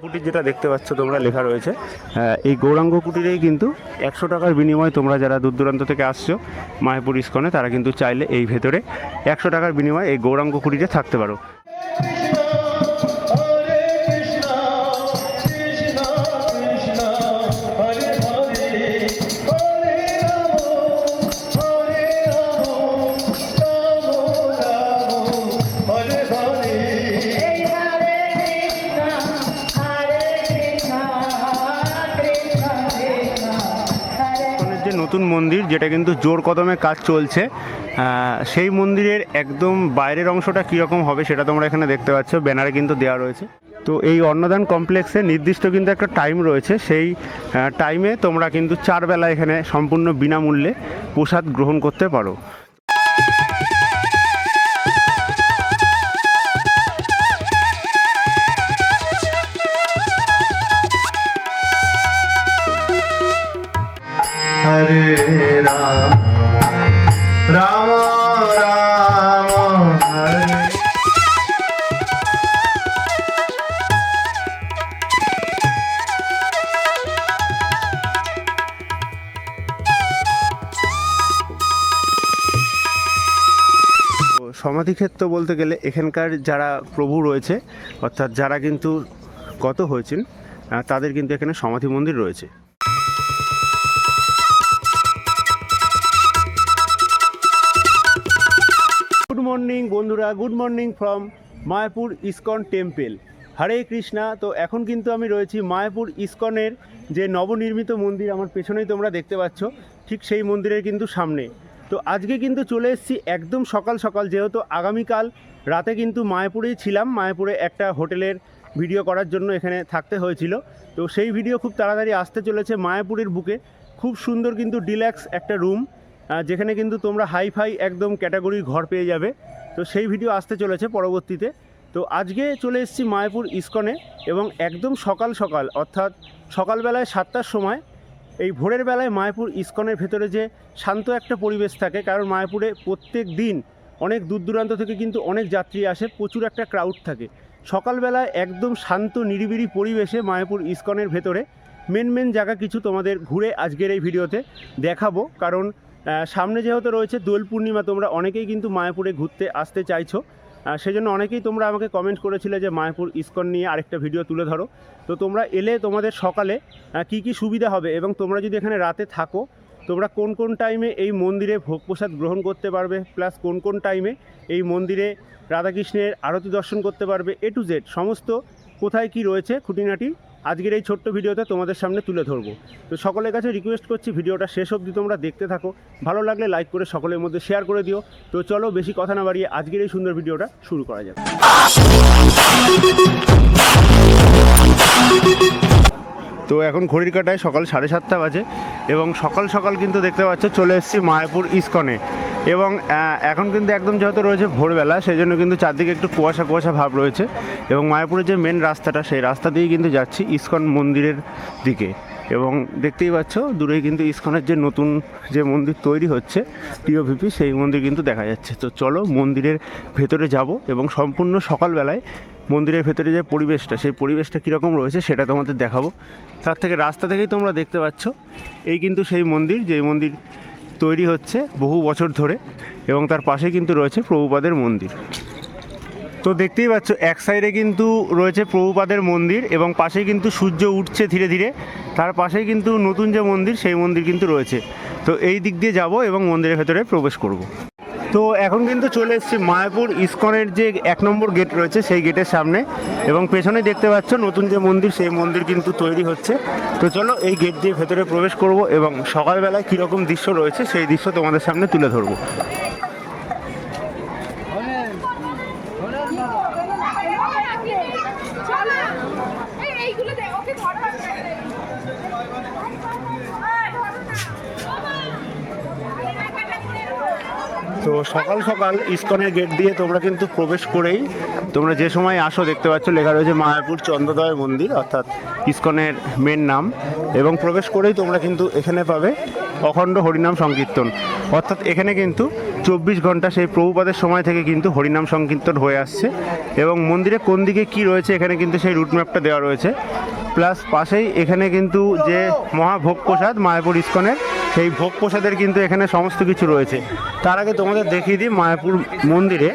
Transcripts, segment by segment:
কুটির যেটা দেখতে পাচ্ছ তোমরা লেখা রয়েছে, এই গৌরাঙ্গ কুটিরেই কিন্তু 100 টাকার বিনিময়ে তোমরা যারা দূর দূরান্ত থেকে আসছো মায়াপুর ইস্কনে, তারা কিন্তু চাইলে এই ভেতরে 100 টাকার বিনিময়ে এই গৌরাঙ্গ কুটিরে থাকতে পারো। যে নতুন মন্দির যেটা কিন্তু জোর কদমে কাজ চলছে, সেই মন্দিরের একদম বাইরের অংশটা কীরকম হবে সেটা তোমরা এখানে দেখতে পাচ্ছ, ব্যানারে কিন্তু দেওয়া রয়েছে। তো এই অন্নদান কমপ্লেক্সে নির্দিষ্ট কিন্তু একটা টাইম রয়েছে, সেই টাইমে তোমরা কিন্তু 4 বেলা এখানে সম্পূর্ণ বিনামূল্যে প্রসাদ গ্রহণ করতে পারো। हरे राम राम राम हरे। সমাধিক্ষেত্র বলতে গেলে এখানকার যারা প্রভু রয়েছে, অর্থাৎ যারা কিন্তু গত হয়েছেন, তাদের কিন্তু এখানে সমাধি মন্দির রয়েছে। গুড মর্নিং বন্ধুরা, good morning from Mayapur ISKCON temple. Hare Krishna. তো এখন কিন্তু আমি রয়েছি মায়াপুর ইস্কনের যে নবনির্মিত মন্দির আমার পেছনেই তোমরা দেখতে পাচ্ছ, ঠিক সেই মন্দিরের কিন্তু সামনে। তো আজকে কিন্তু চলে এসেছি একদম সকাল সকাল, যেহেতু আগামীকাল রাতে কিন্তু মায়াপুরেই ছিলাম, মায়াপুরে একটা হোটেলের ভিডিও করার জন্য এখানে থাকতে হয়েছিল। তো সেই ভিডিও খুব তাড়াতাড়ি আসতে চলেছে মায়াপুরের বুকে। খুব সুন্দর কিন্তু ডিল্যাক্স একটা রুম, যেখানে কিন্তু তোমরা হাইফাই একদম ক্যাটাগরির ঘর পেয়ে যাবে। তো সেই ভিডিও আসতে চলেছে পরবর্তীতে। তো আজকে চলে এসেছি মায়াপুর ইস্কনে, এবং একদম সকাল সকাল, অর্থাৎ সকালবেলায় 7টার সময়, এই ভোরের বেলায় মায়াপুর ইস্কনের ভেতরে যে শান্ত একটা পরিবেশ থাকে, কারণ মায়াপুরে প্রত্যেক দিন অনেক দূর দূরান্ত থেকে কিন্তু অনেক যাত্রী আসে, প্রচুর একটা ক্রাউড থাকে। সকালবেলায় একদম শান্ত নিরিবিলি পরিবেশে মায়াপুর ইস্কনের ভেতরে মেন জায়গা কিছু তোমাদের ঘুরে আজকের এই ভিডিওতে দেখাবো। কারণ সামনে যেহেতু রয়েছে দোল পূর্ণিমা, তোমরা অনেকেই কিন্তু মায়াপুরে ঘুরতে আসতে চাইছো, সেজন্য অনেকেই তোমরা আমাকে কমেন্ট করেছিলে যে মায়াপুর ইস্কন নিয়ে আরেকটা ভিডিও তুলে ধরো। তো তোমরা এলে তোমাদের সকালে কি কি সুবিধা হবে, এবং তোমরা যদি এখানে রাতে থাকো তোমরা কোন কোন টাইমে এই মন্দিরে ভোগ প্রসাদ গ্রহণ করতে পারবে, প্লাস কোন কোন টাইমে এই মন্দিরে রাধাকৃষ্ণের আরতি দর্শন করতে পারবে, A to Z সমস্ত কোথায় কি রয়েছে খুঁটিনাটি আজকের এই ছোট্ট ভিডিওতে তোমাদের সামনে তুলে ধরবো। তো সকলের কাছে রিকোয়েস্ট করছি ভিডিওটা শেষ অবধি তোমরা দেখতে থাকো, ভালো লাগলে লাইক করে সকলের মধ্যে শেয়ার করে দিও। তো চলো বেশি কথা না বাড়িয়ে আজকের এই সুন্দর ভিডিওটা শুরু করা যাক। তো এখন ঘড়ির কাঁটায় সকাল 7:30 বাজে, এবং সকাল সকাল কিন্তু দেখতে পাচ্ছ চলে এসেছি মায়াপুর ইস্কনে। এবং এখন কিন্তু একদম যেহেতু রয়েছে ভোরবেলা, সেই জন্য কিন্তু চারদিকে একটু কুয়াশা কুয়াশা ভাব রয়েছে, এবং মায়াপুরের যে মেন রাস্তাটা সেই রাস্তা দিয়েই কিন্তু যাচ্ছি ইস্কন মন্দিরের দিকে। এবং দেখতেই পাচ্ছ দূরেই কিন্তু ইস্কনের যে নতুন যে মন্দির তৈরি হচ্ছে টিওভিপি, সেই মন্দির কিন্তু দেখা যাচ্ছে। তো চলো মন্দিরের ভেতরে যাব, এবং সম্পূর্ণ সকালবেলায় মন্দিরের ভেতরে যে পরিবেশটা, সেই পরিবেশটা কীরকম রয়েছে সেটা তোমাদের দেখাবো। তার থেকে রাস্তা থেকেই তোমরা দেখতে পাচ্ছ এই কিন্তু সেই মন্দির, যে মন্দির তৈরি হচ্ছে বহু বছর ধরে, এবং তার পাশে কিন্তু রয়েছে প্রভুপাদের মন্দির। তো দেখতেই পাচ্ছ এক সাইডে কিন্তু রয়েছে প্রভুপাদের মন্দির, এবং পাশেই কিন্তু সূর্য উঠছে ধীরে ধীরে, তার পাশেই কিন্তু নতুন যে মন্দির সেই মন্দির কিন্তু রয়েছে। তো এই দিক দিয়ে যাব এবং মন্দিরের ভেতরে প্রবেশ করব। তো এখন কিন্তু চলে এসেছি মায়াপুর ইস্কনের যে 1 নম্বর গেট রয়েছে সেই গেটের সামনে, এবং পেছনে দেখতে পাচ্ছ নতুন যে মন্দির সেই মন্দির কিন্তু তৈরি হচ্ছে। তো চলো এই গেট দিয়ে ভেতরে প্রবেশ করব, এবং সকালবেলায় কীরকম দৃশ্য রয়েছে সেই দৃশ্য তোমাদের সামনে তুলে ধরবো। তো সকাল সকাল ইস্কনের গেট দিয়ে তোমরা কিন্তু প্রবেশ করেই তোমরা যে সময় আসো দেখতে পাচ্ছ লেখা রয়েছে মায়াপুর চন্দ্রোদয় মন্দির, অর্থাৎ ইস্কনের মেন নাম, এবং প্রবেশ করেই তোমরা কিন্তু এখানে পাবে অখণ্ড হরিনাম সংকীর্তন, অর্থাৎ এখানে কিন্তু 24 ঘন্টা সেই প্রভুপাদের সময় থেকে কিন্তু হরিনাম সংকীর্তন হয়ে আসছে। এবং মন্দিরে কোন দিকে কি রয়েছে এখানে কিন্তু সেই রুট ম্যাপটা দেওয়া রয়েছে। প্লাস পাশেই এখানে কিন্তু যে মহাভোগ প্রসাদ মায়াপুর ইস্কনের, সেই ভোগ প্রসাদের কিন্তু এখানে সমস্ত কিছু রয়েছে। তার আগে তোমাদের দেখিয়ে দিই, মায়াপুর মন্দিরে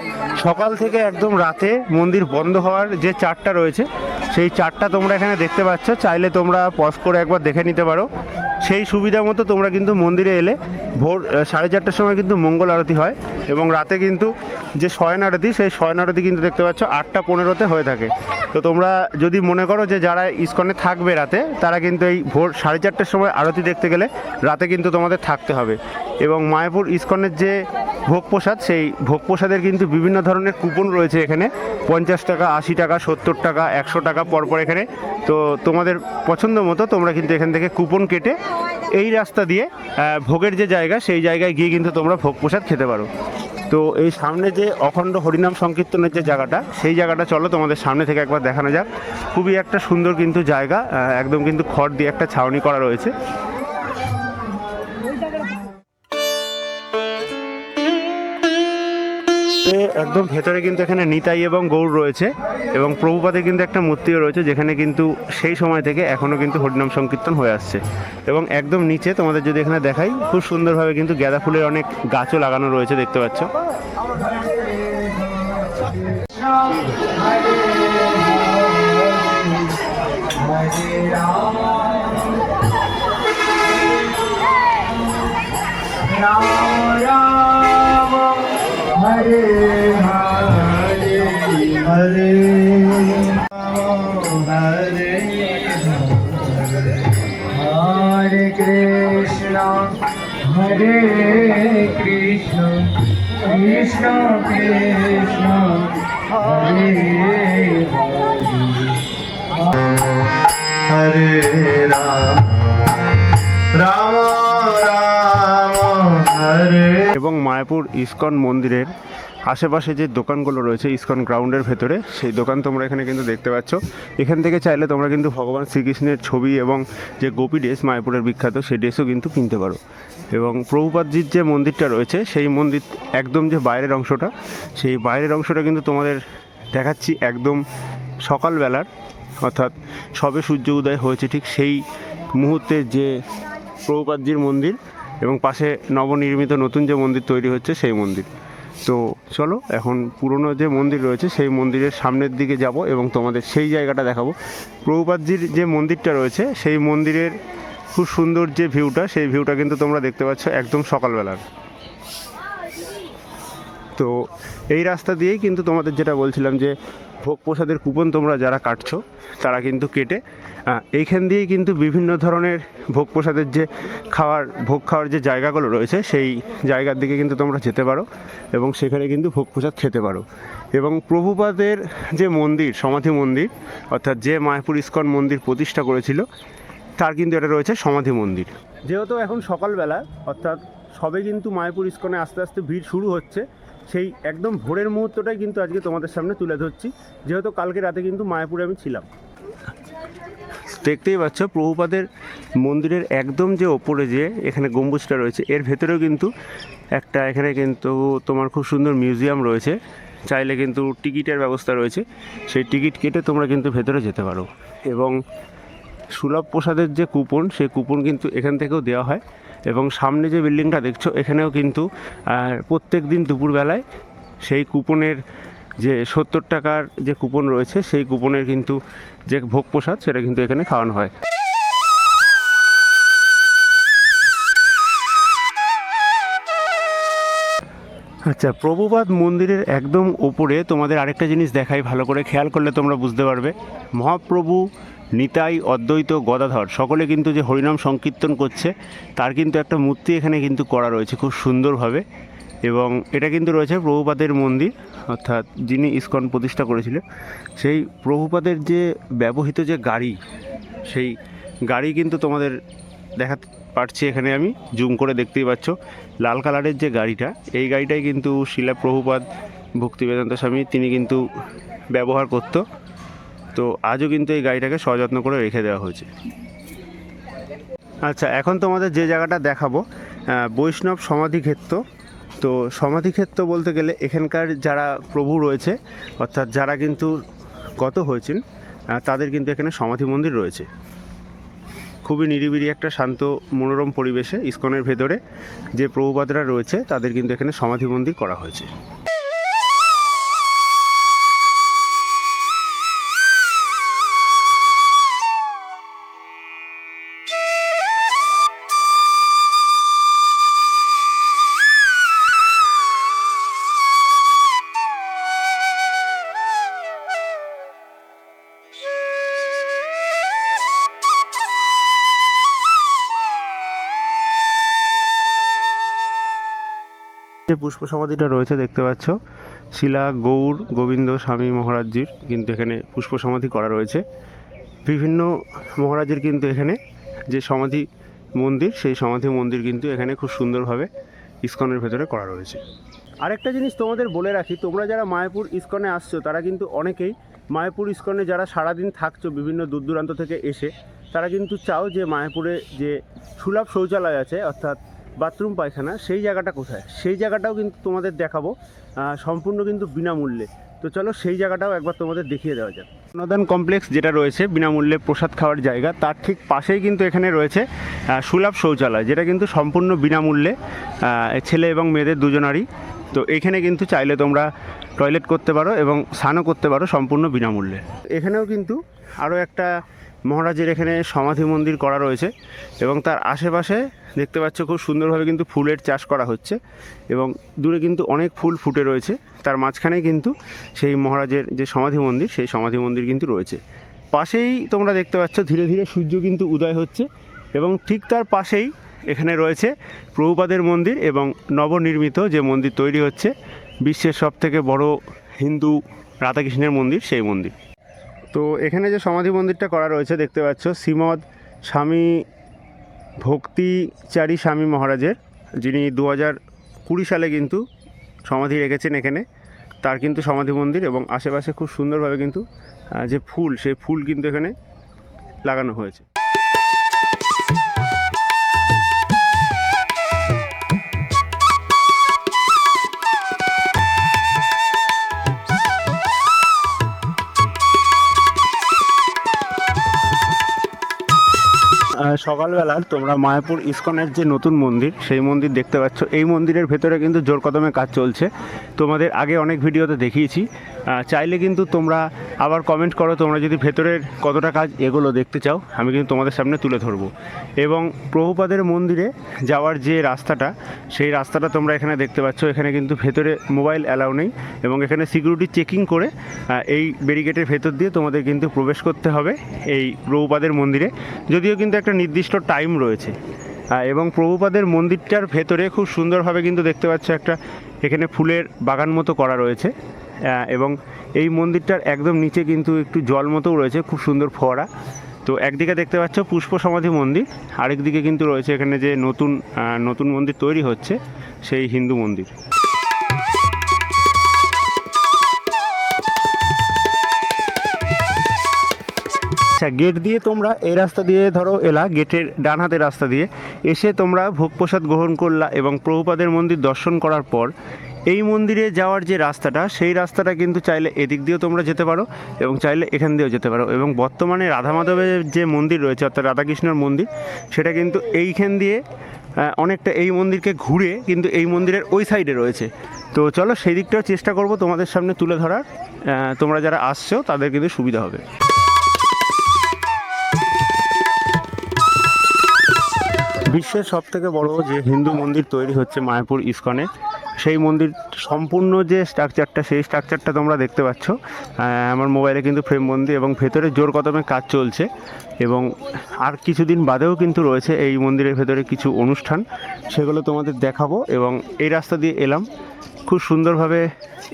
সকাল থেকে একদম রাতে মন্দির বন্ধ হওয়ার যে চারটা রয়েছে, সেই চারটা তোমরা এখানে দেখতে পাচ্ছ। চাইলে তোমরা পজ করে একবার দেখে নিতে পারো। সেই সুবিধা মতো তোমরা কিন্তু মন্দিরে এলে ভোর 4:30টার সময় কিন্তু মঙ্গল আরতি হয়, এবং রাতে কিন্তু যে শয়ন আরতি, সেই শয়ন আরতি কিন্তু দেখতে পাচ্ছ 8:15-তে হয়ে থাকে। তো তোমরা যদি মনে করো যে যারা ইস্কনে থাকবে রাতে, তারা কিন্তু এই ভোর 4:30টার সময় আরতি দেখতে গেলে রাতে কিন্তু তোমাদের থাকতে হবে। এবং মায়াপুর ইস্কনের যে ভোগ প্রসাদ, সেই ভোগ প্রসাদের কিন্তু বিভিন্ন ধরনের কুপন রয়েছে এখানে, 50 টাকা, 80 টাকা, 70 টাকা, 100 টাকা পরপর এখানে। তো তোমাদের পছন্দ মতো তোমরা কিন্তু এখান থেকে কুপন কেটে এই রাস্তা দিয়ে ভোগের যে জায়গা, সেই জায়গায় গিয়ে কিন্তু তোমরা ভোগ প্রসাদ খেতে পারো। তো এই সামনে যে অখণ্ড হরিনাম সংকীর্তনের যে জায়গাটা, সেই জায়গাটা চলো তোমাদের সামনে থেকে একবার দেখানো যাক। খুবই একটা সুন্দর কিন্তু জায়গা, একদম কিন্তু খড় দিয়ে একটা ছাউনি করা রয়েছে। একদম ভেতরে কিন্তু এখানে নিতাই এবং গৌড় রয়েছে, এবং প্রভুপাদের কিন্তু একটা মূর্তিও রয়েছে, যেখানে কিন্তু সেই সময় থেকে এখনও কিন্তু হরিনাম সংকীর্তন হয়ে আসছে। এবং একদম নিচে তোমাদের যদি এখানে দেখাই, খুব সুন্দরভাবে কিন্তু গাঁদা ফুলের অনেক গাছও লাগানো রয়েছে, দেখতে পাচ্ছ। হরে হরে হরে হরে হরে কৃষ্ণ হরে কৃষ্ণ কৃষ্ণ কৃষ্ণ হরে হরে রাম রাম রাম হরে। এবং মায়াপুর ইস্কন মন্দিরের আশেপাশে যে দোকানগুলো রয়েছে ইস্কন গ্রাউন্ডের ভেতরে, সেই দোকান তোমরা এখানে কিন্তু দেখতে পাচ্ছ। এখান থেকে চাইলে তোমরা কিন্তু ভগবান শ্রীকৃষ্ণের ছবি এবং যে গোপী ড্রেস মায়াপুরের বিখ্যাত, সেই ড্রেসও কিন্তু কিনতে পারো। এবং প্রভুপাদজির যে মন্দিরটা রয়েছে, সেই মন্দির একদম যে বাইরের অংশটা, সেই বাইরের অংশটা কিন্তু তোমাদের দেখাচ্ছি একদম সকালবেলার, অর্থাৎ সবে সূর্য উদয় হয়েছে ঠিক সেই মুহূর্তে যে প্রভুপাদজির মন্দির, এবং পাশে নবনির্মিত নতুন যে মন্দির তৈরি হচ্ছে সেই মন্দির। তো চলো এখন পুরনো যে মন্দির রয়েছে সেই মন্দিরের সামনের দিকে যাব এবং তোমাদের সেই জায়গাটা দেখাবো। প্রভুপাদজির যে মন্দিরটা রয়েছে, সেই মন্দিরের খুব সুন্দর যে ভিউটা, সেই ভিউটা কিন্তু তোমরা দেখতে পাচ্ছ একদম সকালবেলার। তো এই রাস্তা দিয়েই কিন্তু তোমাদের যেটা বলছিলাম, যে ভোগ প্রসাদের কুপন তোমরা যারা কাটছো, তারা কিন্তু কেটে এইখান দিয়েই কিন্তু বিভিন্ন ধরনের ভোগ প্রসাদের যে ভোগ খাওয়ার যে জায়গাগুলো রয়েছে, সেই জায়গার দিকে কিন্তু তোমরা যেতে পারো এবং সেখানে কিন্তু ভোগ প্রসাদ খেতে পারো। এবং প্রভুপাদের যে মন্দির, সমাধি মন্দির, অর্থাৎ যে মায়াপুর ইস্কন মন্দির প্রতিষ্ঠা করেছিল, তার কিন্তু এটা রয়েছে সমাধি মন্দির। যেহেতু এখন সকালবেলা, অর্থাৎ সবে কিন্তু মায়াপুর ইস্কনে আস্তে আস্তে ভিড় শুরু হচ্ছে, সেই একদম ভোরের মুহূর্তটাই কিন্তু আজকে তোমাদের সামনে তুলে ধরছি, যেহেতু কালকে রাতে কিন্তু মায়াপুরে আমি ছিলাম। দেখতেই পাচ্ছ প্রভুপাদের মন্দিরের একদম যে ওপরে যে এখানে গম্বুজটা রয়েছে, এর ভেতরেও কিন্তু একটা এখানে কিন্তু তোমার খুব সুন্দর মিউজিয়াম রয়েছে। চাইলে কিন্তু টিকিটের ব্যবস্থা রয়েছে, সেই টিকিট কেটে তোমরা কিন্তু ভেতরে যেতে পারো। এবং সুলভ প্রসাদের যে কুপন, সেই কুপন কিন্তু এখান থেকেও দেওয়া হয়। এবং সামনে যে বিল্ডিংটা দেখছো, এখানেও কিন্তু প্রত্যেক দিন দুপুরবেলায় সেই কুপনের যে 70 টাকার যে কুপন রয়েছে, সেই কুপনের কিন্তু যে ভোগ প্রসাদ, সেটা কিন্তু এখানে খাওয়ানো হয়। আচ্ছা, প্রভুপাদ মন্দিরের একদম ওপরে তোমাদের আরেকটা জিনিস দেখাই, ভালো করে খেয়াল করলে তোমরা বুঝতে পারবে। মহাপ্রভু নিতাই, অদ্বৈত, গদাধর সকলে কিন্তু যে হরিনাম সংকীর্তন করছে, তার কিন্তু একটা মূর্তি এখানে কিন্তু করা রয়েছে খুব সুন্দরভাবে। এবং এটা কিন্তু রয়েছে প্রভুপাদের মন্দির, অর্থাৎ যিনি ইস্কন প্রতিষ্ঠা করেছিলেন, সেই প্রভুপাদের যে ব্যবহৃত যে গাড়ি, সেই গাড়ি কিন্তু তোমাদের দেখাতে পারছি এখানে, আমি জুম করে দেখতেই পাচ্ছ লাল কালারের যে গাড়িটা, এই গাড়িটাই কিন্তু শিলা প্রভুপাদ ভক্তিবেদান্ত স্বামী তিনি কিন্তু ব্যবহার করত। তো আজও কিন্তু এই গাড়িটাকে সযত্ন করে রেখে দেওয়া হয়েছে। আচ্ছা, এখন তোমাদের যে জায়গাটা দেখাবো বৈষ্ণব সমাধিক্ষেত্র। তো সমাধিক্ষেত্র বলতে গেলে এখানকার যারা প্রভু রয়েছে, অর্থাৎ যারা কিন্তু গত হয়েছেন, তাদের কিন্তু এখানে সমাধি মন্দির রয়েছে। খুবই নিরিবিলি একটা শান্ত মনোরম পরিবেশে ইসকনের ভেতরে যে প্রভুপাদরা রয়েছে তাদের কিন্তু এখানে সমাধি মন্দির করা হয়েছে। যে পুষ্প সমাধিটা রয়েছে দেখতে পাচ্ছ, শিলা গৌর গোবিন্দ স্বামী মহারাজজির কিন্তু এখানে পুষ্প সমাধি করা রয়েছে। বিভিন্ন মহারাজের কিন্তু এখানে যে সমাধি মন্দির, সেই সমাধি মন্দির কিন্তু এখানে খুব সুন্দরভাবে ইসকনের ভেতরে করা রয়েছে। আরেকটা জিনিস তোমাদের বলে রাখি, তোমরা যারা মায়াপুর ইসকনে আসছো তারা কিন্তু অনেকেই মায়াপুর ইসকনে যারা সারাদিন থাকছো বিভিন্ন দূর দূরান্ত থেকে এসে, তারা কিন্তু চাও যে মায়াপুরে যে সুলভ শৌচালয় আছে, অর্থাৎ বাথরুম পায়খানা, সেই জায়গাটা কোথায়, সেই জায়গাটাও কিন্তু তোমাদের দেখাবো সম্পূর্ণ কিন্তু বিনামূল্যে। তো চলো সেই জায়গাটাও একবার তোমাদের দেখিয়ে দেওয়া যাক। অন্নদান কমপ্লেক্স যেটা রয়েছে বিনামূল্যে প্রসাদ খাওয়ার জায়গা, তার ঠিক পাশেই কিন্তু এখানে রয়েছে সুলভ শৌচালয়, যেটা কিন্তু সম্পূর্ণ বিনামূল্যে ছেলে এবং মেয়েদের দুজনারই। তো এখানে কিন্তু চাইলে তোমরা টয়লেট করতে পারো এবং স্নানও করতে পারো সম্পূর্ণ বিনামূল্যে। এখানেও কিন্তু আরও একটা মহারাজের এখানে সমাধি মন্দির করা রয়েছে এবং তার আশেপাশে দেখতে পাচ্ছ খুব সুন্দরভাবে কিন্তু ফুলের চাষ করা হচ্ছে এবং দূরে কিন্তু অনেক ফুল ফুটে রয়েছে। তার মাঝখানেই কিন্তু সেই মহারাজের যে সমাধি মন্দির, সেই সমাধি মন্দির কিন্তু রয়েছে। পাশেই তোমরা দেখতে পাচ্ছ ধীরে ধীরে সূর্য কিন্তু উদয় হচ্ছে এবং ঠিক তার পাশেই এখানে রয়েছে প্রভুপাদের মন্দির এবং নবনির্মিত যে মন্দির তৈরি হচ্ছে, বিশ্বের সবথেকে বড় হিন্দু রাধাকৃষ্ণের মন্দির, সেই মন্দির। তো এখানে যে সমাধি মন্দিরটা করা রয়েছে দেখতে পাচ্ছ, শ্রীমৎ স্বামী ভক্তিচারী স্বামী মহারাজের, যিনি 2020 সালে কিন্তু সমাধি রেখেছেন এখানে, তার কিন্তু সমাধি মন্দির এবং আশেপাশে খুব সুন্দরভাবে কিন্তু যে ফুল, সেই ফুল কিন্তু এখানে লাগানো হয়েছে। সকালবেলা তোমরা মায়াপুর ইসকনের যে নতুন মন্দির, সেই মন্দির দেখতে পাচ্ছ। এই মন্দিরের ভেতরে কিন্তু জোর কদমে কাজ চলছে, তোমাদের আগে অনেক ভিডিওতে দেখিয়েছি। চাইলে কিন্তু তোমরা আবার কমেন্ট করো তোমরা যদি ভেতরের কতটা কাজ এগুলো দেখতে চাও, আমি কিন্তু তোমাদের সামনে তুলে ধরবো। এবং প্রভুপাদের মন্দিরে যাওয়ার যে রাস্তাটা, সেই রাস্তাটা তোমরা এখানে দেখতে পাচ্ছ। এখানে কিন্তু ভেতরে মোবাইল অ্যালাউ নেই এবং এখানে সিকিউরিটি চেকিং করে এই ব্যারিকেডের ভেতর দিয়ে তোমাদের কিন্তু প্রবেশ করতে হবে এই প্রভুপাদের মন্দিরে, যদিও কিন্তু একটা নির্দিষ্ট টাইম রয়েছে। এবং প্রভুপাদের মন্দিরটার ভেতরে খুব সুন্দরভাবে কিন্তু দেখতে পাচ্ছ একটা এখানে ফুলের বাগান মতো করা রয়েছে এবং এই মন্দিরটার একদম নিচে কিন্তু একটু জল মতোও রয়েছে, খুব সুন্দর ফোয়ারা। তো একদিকে দেখতে পাচ্ছ পুষ্প সমাধি মন্দির, আরেকদিকে কিন্তু রয়েছে এখানে যে নতুন মন্দির তৈরি হচ্ছে, সেই হিন্দু মন্দির। আচ্ছা, গেট দিয়ে তোমরা এই রাস্তা দিয়ে ধরো এলা, গেটের ডান হাতের রাস্তা দিয়ে এসে তোমরা ভোগ প্রসাদ গ্রহণ করলা এবং প্রভুপাদের মন্দির দর্শন করার পর এই মন্দিরে যাওয়ার যে রাস্তাটা, সেই রাস্তাটা কিন্তু চাইলে এদিক দিয়েও তোমরা যেতে পারো এবং চাইলে এখান দিয়েও যেতে পারো। এবং বর্তমানে রাধা মাধবের যে মন্দির রয়েছে, অর্থাৎ রাধাকৃষ্ণের মন্দির, সেটা কিন্তু এইখান দিয়ে অনেকটা এই মন্দিরকে ঘুরে কিন্তু এই মন্দিরের ওই সাইডে রয়েছে। তো চলো সেই দিকটাও চেষ্টা করব তোমাদের সামনে তুলে ধরার, তোমরা যারা আসছো তাদের কিন্তু সুবিধা হবে। বিশ্বের সবথেকে বড় যে হিন্দু মন্দির তৈরি হচ্ছে মায়াপুর ইসকনে, সেই মন্দির সম্পূর্ণ যে স্ট্রাকচারটা, সেই স্ট্রাকচারটা তোমরা দেখতে পাচ্ছ আমার মোবাইলে কিন্তু ফ্রেমবন্দি, এবং ভেতরে জোর কদমে কাজ চলছে এবং আর কিছুদিন বাদেও কিন্তু রয়েছে এই মন্দিরের ভেতরে কিছু অনুষ্ঠান, সেগুলো তোমাদের দেখাবো। এবং এই রাস্তা দিয়ে এলাম, খুব সুন্দরভাবে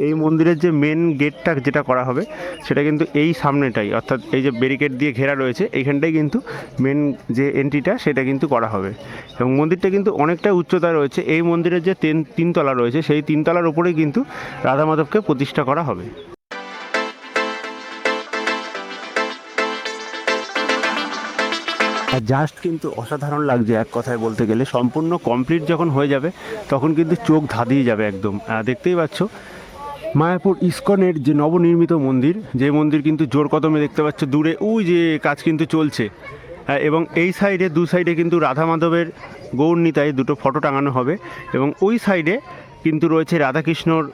এই মন্দিরের যে মেন গেটটা যেটা করা হবে সেটা কিন্তু এই সামনেটাই, অর্থাৎ এই যে ব্যারিকেড দিয়ে ঘেরা রয়েছে এইখানটাই কিন্তু মেন যে এন্ট্রিটা সেটা কিন্তু করা হবে। এবং মন্দিরটা কিন্তু অনেকটা উচ্চতা রয়েছে, এই মন্দিরের যে তিনতলা রয়েছে সেই তিনতলার উপরেই কিন্তু রাধা মাধবকে প্রতিষ্ঠা করা হবে। আর জাস্ট কিন্তু অসাধারণ লাগছে এক কথায় বলতে গেলে। সম্পূর্ণ কমপ্লিট যখন হয়ে যাবে তখন কিন্তু চোখ ধাঁধিয়ে যাবে একদম। দেখতেই পাচ্ছ মায়াপুর ইস্কনের যে নবনির্মিত মন্দির, যে মন্দির কিন্তু জোর কদমে দেখতে পাচ্ছ দূরে ওই যে কাজ কিন্তু চলছে। এবং এই সাইডে দু সাইডে কিন্তু রাধা মাধবের গৌর নিতাই দুটো ফটো টাঙানো হবে, এবং ওই সাইডে কিন্তু রয়েছে রাধাকৃষ্ণর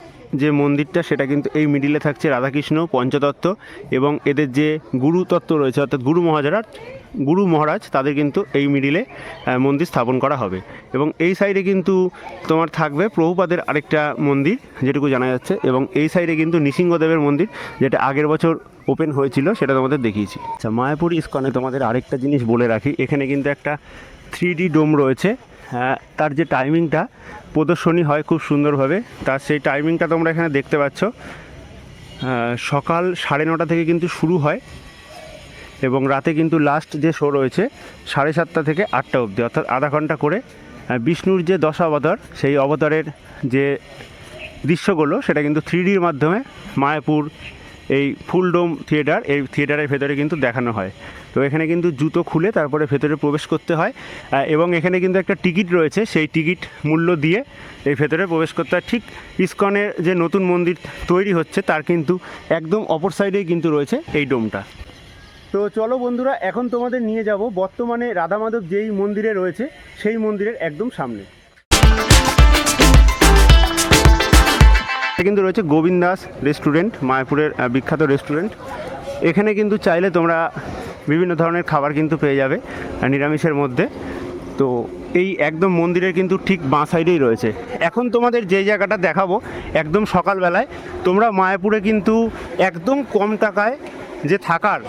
যে মন্দিরটা, সেটা কিন্তু এই মিডিলে থাকছে রাধাকৃষ্ণ পঞ্চতত্ত্ব এবং এদের যে গুরুতত্ত্ব রয়েছে অর্থাৎ গুরু মহারাজ তাদের কিন্তু এই মিডিলে মন্দির স্থাপন করা হবে। এবং এই সাইডে কিন্তু তোমার থাকবে প্রভুপাদের আরেকটা মন্দির যেটুকু জানা যাচ্ছে, এবং এই সাইডে কিন্তু নৃসিংহদেবের মন্দির যেটা আগের বছর ওপেন হয়েছিল সেটা তোমাদের দেখিয়েছি। আচ্ছা, মায়াপুর ইস্কনে তোমাদের আরেকটা জিনিস বলে রাখি, এখানে কিন্তু একটা 3D ডোম রয়েছে। তার যে টাইমিংটা প্রদর্শনী হয় খুব সুন্দরভাবে, তার সেই টাইমিংটা তোমরা এখানে দেখতে পাচ্ছ। সকাল 9:30 থেকে কিন্তু শুরু হয় এবং রাতে কিন্তু লাস্ট যে শো রয়েছে 7:30 থেকে 8টা অবধি, অর্থাৎ আধা ঘন্টা করে বিষ্ণুর যে 10 অবতার সেই অবতারের যে দৃশ্যগুলো সেটা কিন্তু 3Dর মাধ্যমে মায়াপুর এই ফুল ডোম থিয়েটার, এই থিয়েটারের ভেতরে কিন্তু দেখানো হয়। তো এখানে কিন্তু জুতো খুলে তারপরে ভেতরে প্রবেশ করতে হয়, এবং এখানে কিন্তু একটা টিকিট রয়েছে, সেই টিকিট মূল্য দিয়ে এই ভেতরে প্রবেশ করতে হয়। ঠিক ইস্কনের যে নতুন মন্দির তৈরি হচ্ছে তার কিন্তু একদম অপর সাইডেই কিন্তু রয়েছে এই ডোমটা। তো চলো বন্ধুরা, এখন তোমাদের নিয়ে যাব বর্তমানে রাধা মাধব যেই মন্দিরে রয়েছে সেই মন্দিরের একদম সামনে। কিন্তু রয়েছে গোবিন্দাস রেস্টুরেন্ট, মায়াপুরের বিখ্যাত রেস্টুরেন্ট। এখানে কিন্তু চাইলে তোমরা বিভিন্ন ধরনের খাবার কিন্তু পেয়ে যাবে নিরামিষের মধ্যে। তো এই একদম মন্দিরের কিন্তু ঠিক বাঁ সাইডেই রয়েছে। এখন তোমাদের যে জায়গাটা দেখাবো একদম সকালবেলায়, তোমরা মায়াপুরে কিন্তু একদম কম টাকায় যে থাকার,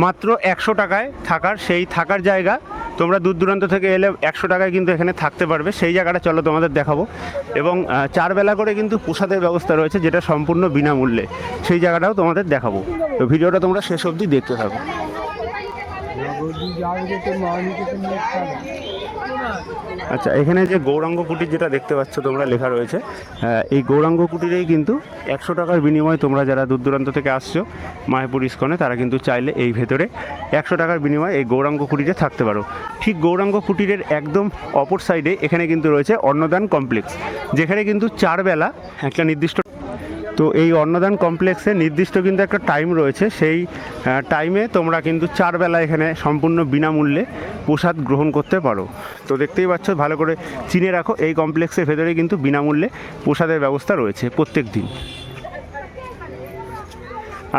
মাত্র 100 টাকায় থাকার, সেই থাকার জায়গা তোমরা দূর দূরান্ত থেকে এলে 100 টাকায় কিন্তু এখানে থাকতে পারবে। সেই জায়গাটা চলো তোমাদের দেখাবো। এবং 4 বেলা করে কিন্তু প্রসাদের ব্যবস্থা রয়েছে যেটা সম্পূর্ণ বিনামূল্যে, সেই জায়গাটাও তোমাদের দেখাবো। তো ভিডিওটা তোমরা শেষ অবধি দেখতে থাকো। আচ্ছা, এখানে যে গৌরাঙ্গ কুটির যেটা দেখতে পাচ্ছ তোমরা লেখা রয়েছে, এই গৌরাঙ্গ কুটিরেই কিন্তু 100 টাকার বিনিময়ে তোমরা যারা দূর দূরান্ত থেকে আসছো মায়াপুর ইস্কনে তারা কিন্তু চাইলে এই ভেতরে 100 টাকার বিনিময়ে এই গৌরাঙ্গ কুটিরে থাকতে পারো। ঠিক গৌরাঙ্গ কুটিরের একদম অপর সাইডে এখানে কিন্তু রয়েছে অন্নদান কমপ্লেক্স, যেখানে কিন্তু 4 বেলা একটা নির্দিষ্ট, তো এই অন্নদান কমপ্লেক্সে নির্দিষ্ট কিন্তু একটা টাইম রয়েছে, সেই টাইমে তোমরা কিন্তু 4 বেলা এখানে সম্পূর্ণ বিনামূল্যে প্রসাদ গ্রহণ করতে পারো। তো দেখতেই পাচ্ছ, ভালো করে চিনে রাখো, এই কমপ্লেক্সের ভেতরে কিন্তু বিনামূল্যে প্রসাদের ব্যবস্থা রয়েছে প্রত্যেক দিন।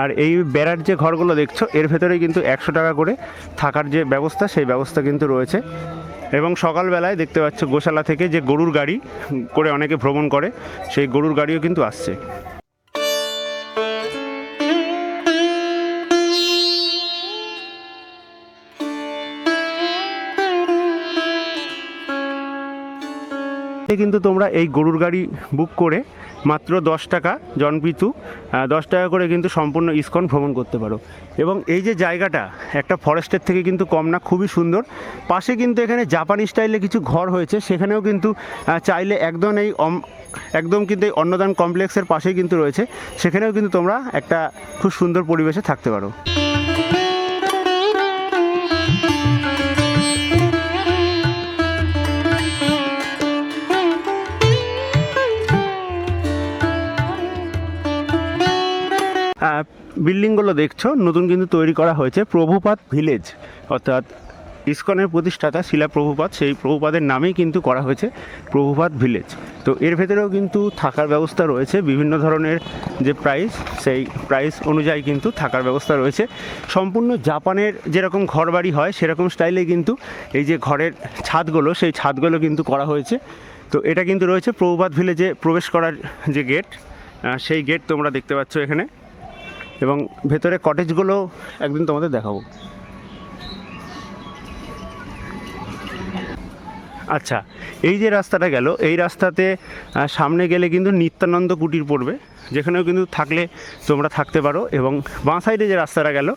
আর এই বেড়ার যে ঘরগুলো দেখছো এর ভেতরে কিন্তু 100 টাকা করে থাকার যে ব্যবস্থা সেই ব্যবস্থা কিন্তু রয়েছে। এবং সকালবেলায় দেখতে পাচ্ছ গোশালা থেকে যে গরুর গাড়ি করে অনেকে ভ্রমণ করে, সেই গরুর গাড়িও কিন্তু আসছে। কিন্তু তোমরা এই গরুর গাড়ি বুক করে মাত্র 10 টাকা জনপিছু 10 টাকা করে কিন্তু সম্পূর্ণ ইস্কন ভ্রমণ করতে পারো। এবং এই যে জায়গাটা একটা ফরেস্টের থেকে কিন্তু কম না, খুবই সুন্দর। পাশে কিন্তু এখানে জাপানি স্টাইলে কিছু ঘর হয়েছে, সেখানেও কিন্তু চাইলে একদম কিন্তু এই অন্নদান কমপ্লেক্সের পাশেই কিন্তু রয়েছে, সেখানেও কিন্তু তোমরা একটা খুব সুন্দর পরিবেশে থাকতে পারো। বিল্ডিংগুলো দেখছো নতুন কিন্তু তৈরি করা হয়েছে প্রভুপাদ ভিলেজ, অর্থাৎ ইস্কনের প্রতিষ্ঠাতা শিলা প্রভুপাদ, সেই প্রভুপাদের নামেই কিন্তু করা হয়েছে প্রভুপাদ ভিলেজ। তো এর ভেতরেও কিন্তু থাকার ব্যবস্থা রয়েছে, বিভিন্ন ধরনের যে প্রাইস সেই প্রাইস অনুযায়ী কিন্তু থাকার ব্যবস্থা রয়েছে। সম্পূর্ণ জাপানের যেরকম ঘরবাড়ি হয় সেরকম স্টাইলে কিন্তু এই যে ঘরের ছাদগুলো সেই ছাদগুলো কিন্তু করা হয়েছে। তো এটা কিন্তু রয়েছে প্রভুপাদ ভিলেজে প্রবেশ করার যে গেট, সেই গেট তোমরা দেখতে পাচ্ছ এখানে। এবং ভেতরে কটেজগুলো একদিন তোমাদের দেখাবো। আচ্ছা, এই যে রাস্তাটা গেল, এই রাস্তাতে সামনে গেলে কিন্তু নিত্যানন্দ কুটির পড়বে, যেখানেও কিন্তু থাকলে তোমরা থাকতে পারো। এবং বাঁ সাইডে যে রাস্তাটা গেল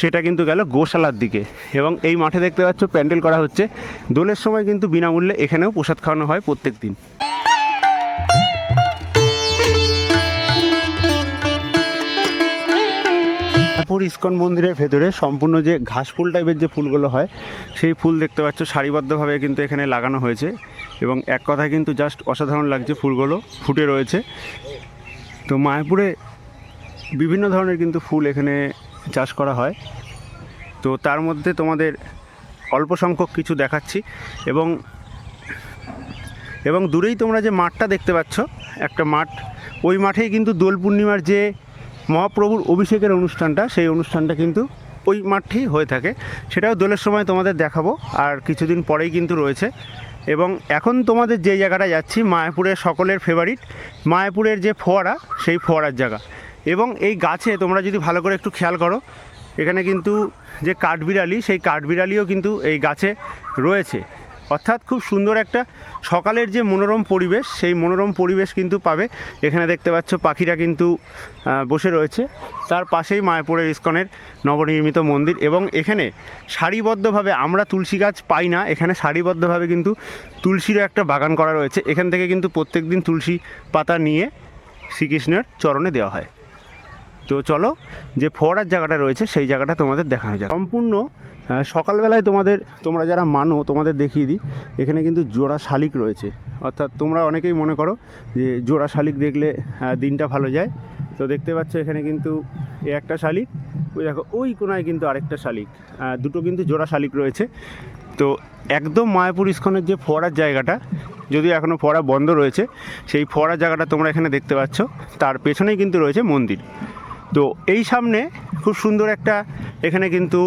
সেটা কিন্তু গেল গোশালার দিকে। এবং এই মাঠে দেখতে পাচ্ছ প্যান্ডেল করা হচ্ছে, দোলের সময় কিন্তু বিনামূল্যে এখানেও প্রসাদ খাওয়ানো হয় প্রত্যেক দিন। মায়াপুর মায়াপুর ইস্কন মন্দিরের ভেতরে সম্পূর্ণ যে ঘাস ফুল টাইপের যে ফুলগুলো হয় সেই ফুল দেখতে পাচ্ছ সারিবদ্ধভাবে কিন্তু এখানে লাগানো হয়েছে এবং এক কথায় কিন্তু জাস্ট অসাধারণ লাগছে, ফুলগুলো ফুটে রয়েছে। তো মায়াপুরে বিভিন্ন ধরনের কিন্তু ফুল এখানে চাষ করা হয়, তো তার মধ্যে তোমাদের অল্প সংখ্যক কিছু দেখাচ্ছি। এবং দূরেই তোমরা যে মাঠটা দেখতে পাচ্ছ, একটা মাঠ, ওই মাঠেই কিন্তু দোল পূর্ণিমার যে মহাপ্রভুর অভিষেকের অনুষ্ঠানটা, সেই অনুষ্ঠানটা কিন্তু ওই মাঠেই হয়ে থাকে। সেটাও দোলের সময় তোমাদের দেখাবো, আর কিছুদিন পরেই কিন্তু রয়েছে। এবং এখন তোমাদের যে জায়গাটা যাচ্ছি, মায়াপুরের সকলের ফেভারিট মায়াপুরের যে ফোয়ারা, সেই ফোয়ারার জায়গা। এবং এই গাছে তোমরা যদি ভালো করে একটু খেয়াল করো, এখানে কিন্তু যে কাঠবিড়ালি, সেই কাঠবিড়ালিও কিন্তু এই গাছে রয়েছে। অর্থাৎ খুব সুন্দর একটা সকালের যে মনোরম পরিবেশ, সেই মনোরম পরিবেশ কিন্তু পাবে। এখানে দেখতে পাচ্ছ পাখিরা কিন্তু বসে রয়েছে। তার পাশেই মায়াপুরের ইস্কনের নবনির্মিত মন্দির, এবং এখানে সারিবদ্ধভাবে, আমরা তুলসী গাছ পাই না, এখানে সারিবদ্ধভাবে কিন্তু তুলসীরও একটা বাগান করা রয়েছে। এখান থেকে কিন্তু প্রত্যেক দিন তুলসী পাতা নিয়ে শ্রীকৃষ্ণের চরণে দেওয়া হয়। তো চলো, যে ফোয়ারার জায়গাটা রয়েছে সেই জায়গাটা তোমাদের দেখানো যায়। সম্পূর্ণ সকালবেলায় তোমরা যারা মানো, তোমাদের দেখিয়ে দিই, এখানে কিন্তু জোড়া শালিক রয়েছে। অর্থাৎ তোমরা অনেকেই মনে করো যে জোড়া শালিক দেখলে দিনটা ভালো যায়। তো দেখতে পাচ্ছ এখানে কিন্তু একটা শালিক, ওই দেখো ওই কোনায় কিন্তু আরেকটা শালিক, দুটো কিন্তু জোড়া শালিক রয়েছে। তো একদম মায়াপুর ইস্কনের যে ফোয়ারার জায়গাটা, যদিও এখনও ফোয়ারা বন্ধ রয়েছে, সেই ফোয়ারার জায়গাটা তোমরা এখানে দেখতে পাচ্ছ, তার পেছনেই কিন্তু রয়েছে মন্দির। তো এই সামনে খুব সুন্দর একটা এখানে কিন্তু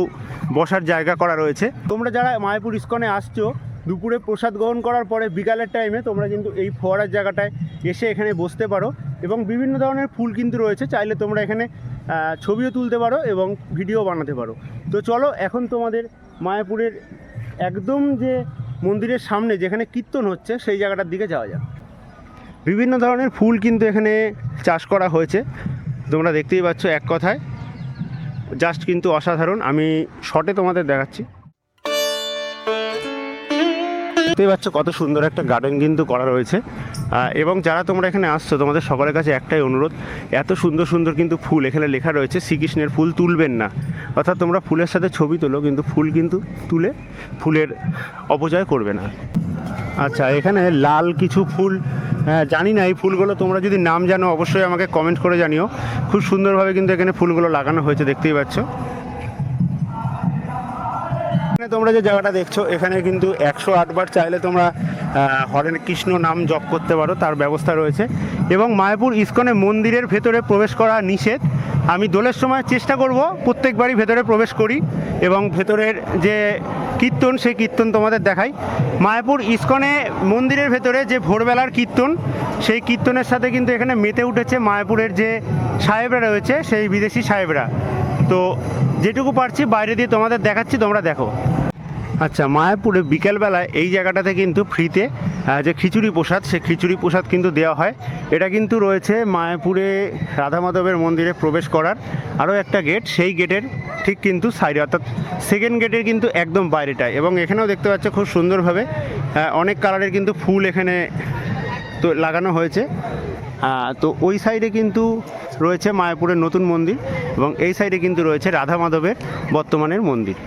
বসার জায়গা করা রয়েছে। তোমরা যারা মায়াপুর ইস্কনে আসছো, দুপুরে প্রসাদ গ্রহণ করার পরে বিকালের টাইমে তোমরা কিন্তু এই ফোয়ারার জায়গাটায় এসে এখানে বসতে পারো। এবং বিভিন্ন ধরনের ফুল কিন্তু রয়েছে, চাইলে তোমরা এখানে ছবিও তুলতে পারো এবং ভিডিও বানাতে পারো। তো চলো, এখন তোমাদের মায়াপুরের একদম যে মন্দিরের সামনে যেখানে কীর্তন হচ্ছে, সেই জায়গাটার দিকে যাওয়া যাক। বিভিন্ন ধরনের ফুল কিন্তু এখানে চাষ করা হয়েছে, তোমরা দেখতেই পাচ্ছ। এক কথায় জাস্ট কিন্তু অসাধারণ। আমি শর্টে তোমাদের দেখাচ্ছি। দেখতেই পাচ্ছ কত সুন্দর একটা গার্ডেন কিন্তু করা রয়েছে। এবং যারা তোমরা এখানে আসছো, তোমাদের সকলের কাছে একটাই অনুরোধ, এত সুন্দর সুন্দর কিন্তু ফুল এখানে লেখা রয়েছে, শ্রীকৃষ্ণের ফুল তুলবেন না। অর্থাৎ তোমরা ফুলের সাথে ছবি তোলো, কিন্তু ফুল কিন্তু তুলে ফুলের অপচয় করবে না। আচ্ছা, এখানে লাল কিছু ফুল, জানি না এই ফুলগুলো, তোমরা যদি নাম জানো অবশ্যই আমাকে কমেন্ট করে জানিও। খুব সুন্দরভাবে কিন্তু এখানে ফুলগুলো লাগানো হয়েছে, দেখতেই পাচ্ছ। এখানে তোমরা যে জায়গাটা দেখছো, এখানে কিন্তু 108 বার চাইলে তোমরা হরে কৃষ্ণ নাম জপ করতে পারো, তার ব্যবস্থা রয়েছে। এবং মায়াপুর ইস্কনে মন্দিরের ভেতরে প্রবেশ করা নিষেধ। আমি দোলের সময় চেষ্টা করব প্রত্যেকবারই ভেতরে প্রবেশ করি এবং ভেতরের যে কীর্তন, সেই কীর্তন তোমাদের দেখাই। মায়াপুর ইস্কনে মন্দিরের ভেতরে যে ভোরবেলার কীর্তন, সেই কীর্তনের সাথে কিন্তু এখানে মেতে উঠেছে মায়াপুরের যে সাহেবরা রয়েছে, সেই বিদেশি সাহেবরা। তো যেটুকু পারছি বাইরে দিয়ে তোমাদের দেখাচ্ছি, তোমরা দেখো। আচ্ছা, মায়াপুরে বিকেলবেলায় এই জায়গাটাতে কিন্তু ফ্রিতে যে খিচুড়ি প্রসাদ, সেই খিচুড়ি প্রসাদ কিন্তু দেওয়া হয়। এটা কিন্তু রয়েছে মায়াপুরে রাধা মাধবের মন্দিরে প্রবেশ করার আরও একটা গেট, সেই গেটের ঠিক কিন্তু সাইডে, অর্থাৎ সেকেন্ড গেটের কিন্তু একদম বাইরেটায়। এবং এখানেও দেখতে পাচ্ছ খুব সুন্দরভাবে অনেক কালারের কিন্তু ফুল এখানে তো লাগানো হয়েছে। তো ওই সাইডে কিন্তু রয়েছে মায়াপুরের নতুন মন্দির, এবং এই সাইডে কিন্তু রয়েছে রাধা মাধবের বর্তমানের মন্দির।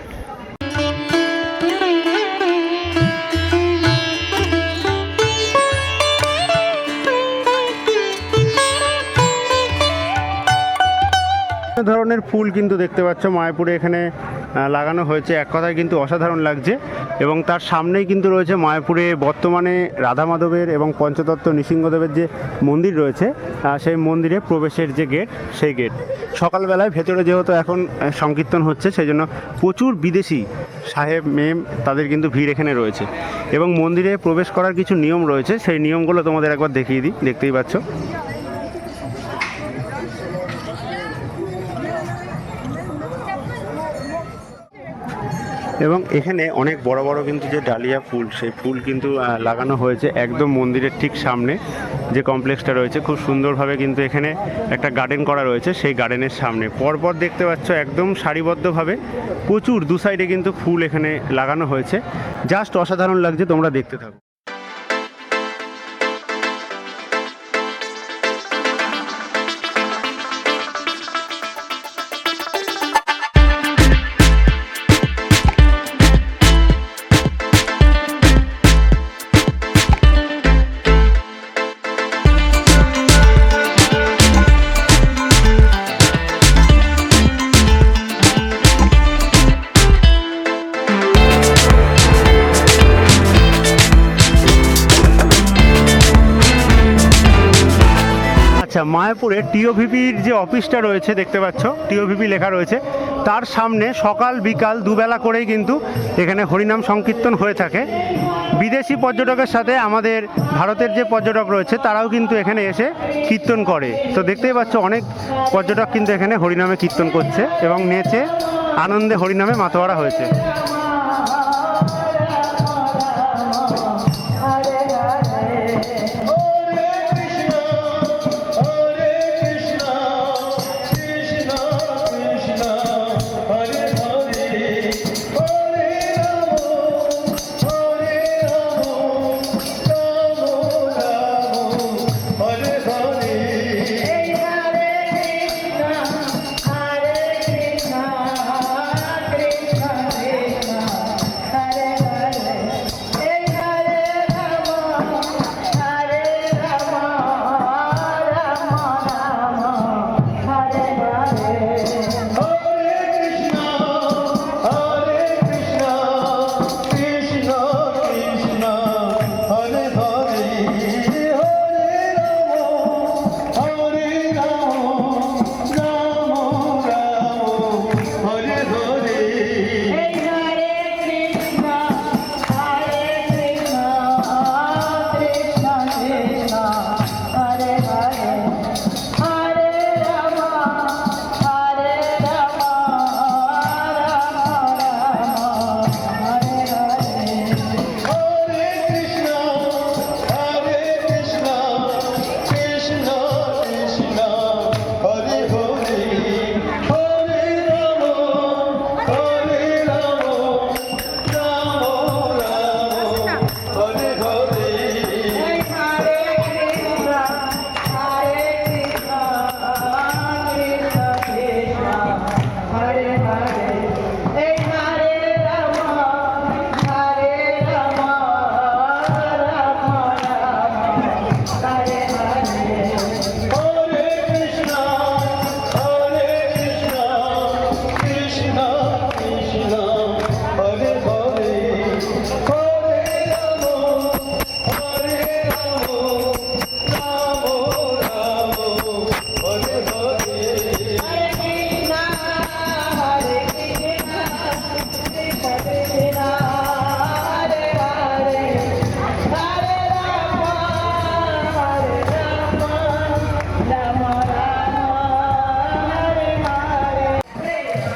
ধরনের ফুল কিন্তু দেখতে পাচ্ছ মায়াপুরে এখানে লাগানো হয়েছে, এক কথায় কিন্তু অসাধারণ লাগছে। এবং তার সামনেই কিন্তু রয়েছে মায়াপুরে বর্তমানে রাধা মাধবের এবং পঞ্চতত্ত্ব নৃসিংহদেবের যে মন্দির রয়েছে, সেই মন্দিরে প্রবেশের যে গেট, সেই গেট। সকালবেলায় ভেতরে যেহেতু এখন সংকীর্তন হচ্ছে, সেই জন্য প্রচুর বিদেশি সাহেব মেম তাদের কিন্তু ভিড় এখানে রয়েছে। এবং মন্দিরে প্রবেশ করার কিছু নিয়ম রয়েছে, সেই নিয়মগুলো তোমাদের একবার দেখিয়ে দিই, দেখতেই পাচ্ছ। এবং এখানে অনেক বড় বড় কিন্তু যে ডালিয়া ফুল, সেই ফুল কিন্তু লাগানো হয়েছে একদম মন্দিরের ঠিক সামনে যে কমপ্লেক্সটা রয়েছে। খুব সুন্দরভাবে কিন্তু এখানে একটা গার্ডেন করা রয়েছে, সেই গার্ডেনের সামনে পরপর দেখতে পাচ্ছ একদম সারিবদ্ধভাবে প্রচুর দু সাইডে কিন্তু ফুল এখানে লাগানো হয়েছে। জাস্ট অসাধারণ লাগছে, তোমরা দেখতে থাকো। আচ্ছা, মায়াপুরে টিওভিপির যে অফিসটা রয়েছে দেখতে পাচ্ছ, টিওভিপি লেখা রয়েছে, তার সামনে সকাল বিকাল দুবেলা করেই কিন্তু এখানে হরিনাম সংকীর্তন হয়ে থাকে। বিদেশি পর্যটকের সাথে আমাদের ভারতের যে পর্যটক রয়েছে তারাও কিন্তু এখানে এসে কীর্তন করে। তো দেখতেই পাচ্ছ অনেক পর্যটক কিন্তু এখানে হরিনামে কীর্তন করছে এবং নেচে আনন্দে হরিনামে মাতোয়ারা হয়েছে।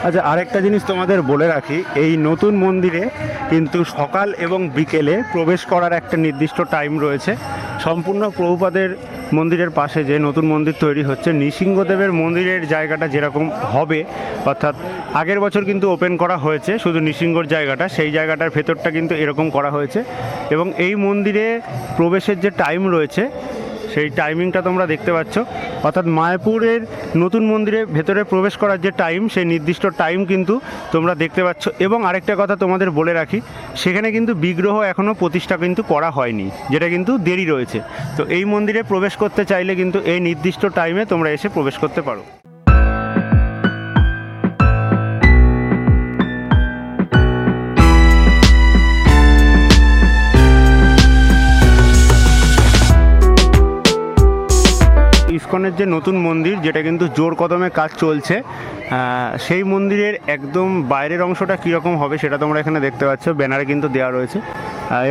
আচ্ছা, আরেকটা জিনিস তোমাদের বলে রাখি, এই নতুন মন্দিরে কিন্তু সকাল এবং বিকেলে প্রবেশ করার একটা নির্দিষ্ট টাইম রয়েছে। সম্পূর্ণ প্রভুপাদের মন্দিরের পাশে যে নতুন মন্দির তৈরি হচ্ছে, নৃসিংহদেবের মন্দিরের জায়গাটা যেরকম হবে, অর্থাৎ আগের বছর কিন্তু ওপেন করা হয়েছে শুধু নৃসিংহর জায়গাটা, সেই জায়গাটার ভেতরটা কিন্তু এরকম করা হয়েছে। এবং এই মন্দিরে প্রবেশের যে টাইম রয়েছে সেই টাইমিংটা তোমরা দেখতে পাচ্ছ, অর্থাৎ মায়াপুরের নতুন মন্দিরে ভেতরে প্রবেশ করার যে টাইম, সেই নির্দিষ্ট টাইম কিন্তু তোমরা দেখতে পাচ্ছ। এবং আরেকটা কথা তোমাদের বলে রাখি, সেখানে কিন্তু বিগ্রহ এখনও প্রতিষ্ঠা কিন্তু করা হয়নি, যেটা কিন্তু দেরি রয়েছে। তো এই মন্দিরে প্রবেশ করতে চাইলে কিন্তু এই নির্দিষ্ট টাইমে তোমরা এসে প্রবেশ করতে পারো। ইসকনের যে নতুন মন্দির, যেটা কিন্তু জোর কদমে কাজ চলছে, সেই মন্দিরের একদম বাইরের অংশটা কীরকম হবে সেটা তোমরা এখানে দেখতে পাচ্ছ, ব্যানারে কিন্তু দেওয়া রয়েছে।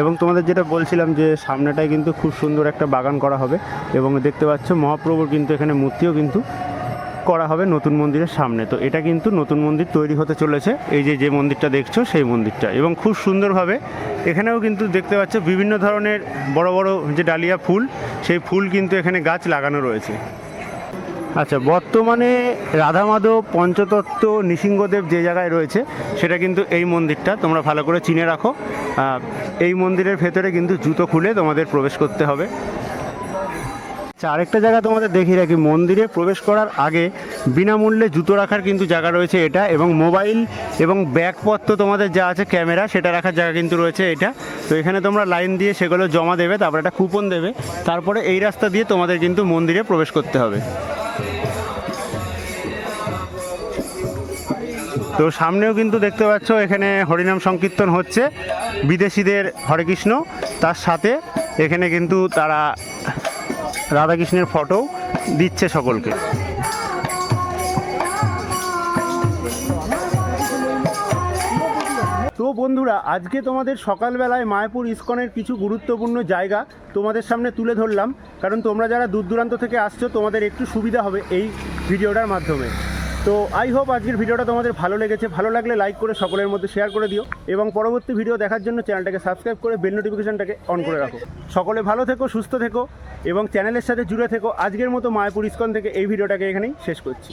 এবং তোমাদের যেটা বলছিলাম যে সামনেটায় কিন্তু খুব সুন্দর একটা বাগান করা হবে এবং দেখতে পাচ্ছ মহাপ্রভুর কিন্তু এখানে মূর্তিও কিন্তু করা হবে নতুন মন্দিরের সামনে। তো এটা কিন্তু নতুন মন্দির তৈরি হতে চলেছে, এই যে মন্দিরটা দেখছো সেই মন্দিরটা, এবং খুব সুন্দরভাবে এখানেও কিন্তু দেখতে পাচ্ছ বিভিন্ন ধরনের বড় বড় যে ডালিয়া ফুল, সেই ফুল কিন্তু এখানে গাছ লাগানো রয়েছে। আচ্ছা, বর্তমানে রাধা মাধব পঞ্চতত্ত্ব নৃসিংহদেব যে জায়গায় রয়েছে সেটা কিন্তু এই মন্দিরটা, তোমরা ভালো করে চিনে রাখো। এই মন্দিরের ভেতরে কিন্তু জুতো খুলে তোমাদের প্রবেশ করতে হবে। আচ্ছা, আরেকটা জায়গা তোমাদের দেখিয়ে রাখি, মন্দিরে প্রবেশ করার আগে বিনামূল্যে জুতো রাখার কিন্তু জায়গা রয়েছে এটা, এবং মোবাইল এবং ব্যাগপত্র তোমাদের যা আছে ক্যামেরা সেটা রাখার জায়গা কিন্তু রয়েছে এটা। তো এখানে তোমরা লাইন দিয়ে সেগুলো জমা দেবে, তারপর একটা কুপন দেবে, তারপরে এই রাস্তা দিয়ে তোমাদের কিন্তু মন্দিরে প্রবেশ করতে হবে। তো সামনেও কিন্তু দেখতে পাচ্ছ এখানে হরিনাম সংকীর্তন হচ্ছে, বিদেশিদের হরে কৃষ্ণ, তার সাথে এখানে কিন্তু তারা রাধাকৃষ্ণের ফটো দিচ্ছে সকলকে। তো বন্ধুরা, আজকে তোমাদের সকালবেলায় মায়াপুর ইস্কনের কিছু গুরুত্বপূর্ণ জায়গা তোমাদের সামনে তুলে ধরলাম, কারণ তোমরা যারা দূর দূরান্ত থেকে আসছো তোমাদের একটু সুবিধা হবে এই ভিডিওটার মাধ্যমে। তো আই হোপ আজকের ভিডিওটা তোমাদের ভালো লেগেছে। ভালো লাগলে লাইক করে সকলের মধ্যে শেয়ার করে দিও এবং পরবর্তী ভিডিও দেখার জন্য চ্যানেলটাকে সাবস্ক্রাইব করে বেল নোটিফিকেশনটাকে অন করে রাখো। সকলে ভালো থেকো, সুস্থ থেকো এবং চ্যানেলের সাথে জুড়ে থেকো। আজকের মতো মায়াপুর ইস্কন থেকে এই ভিডিওটাকে এখানেই শেষ করছি।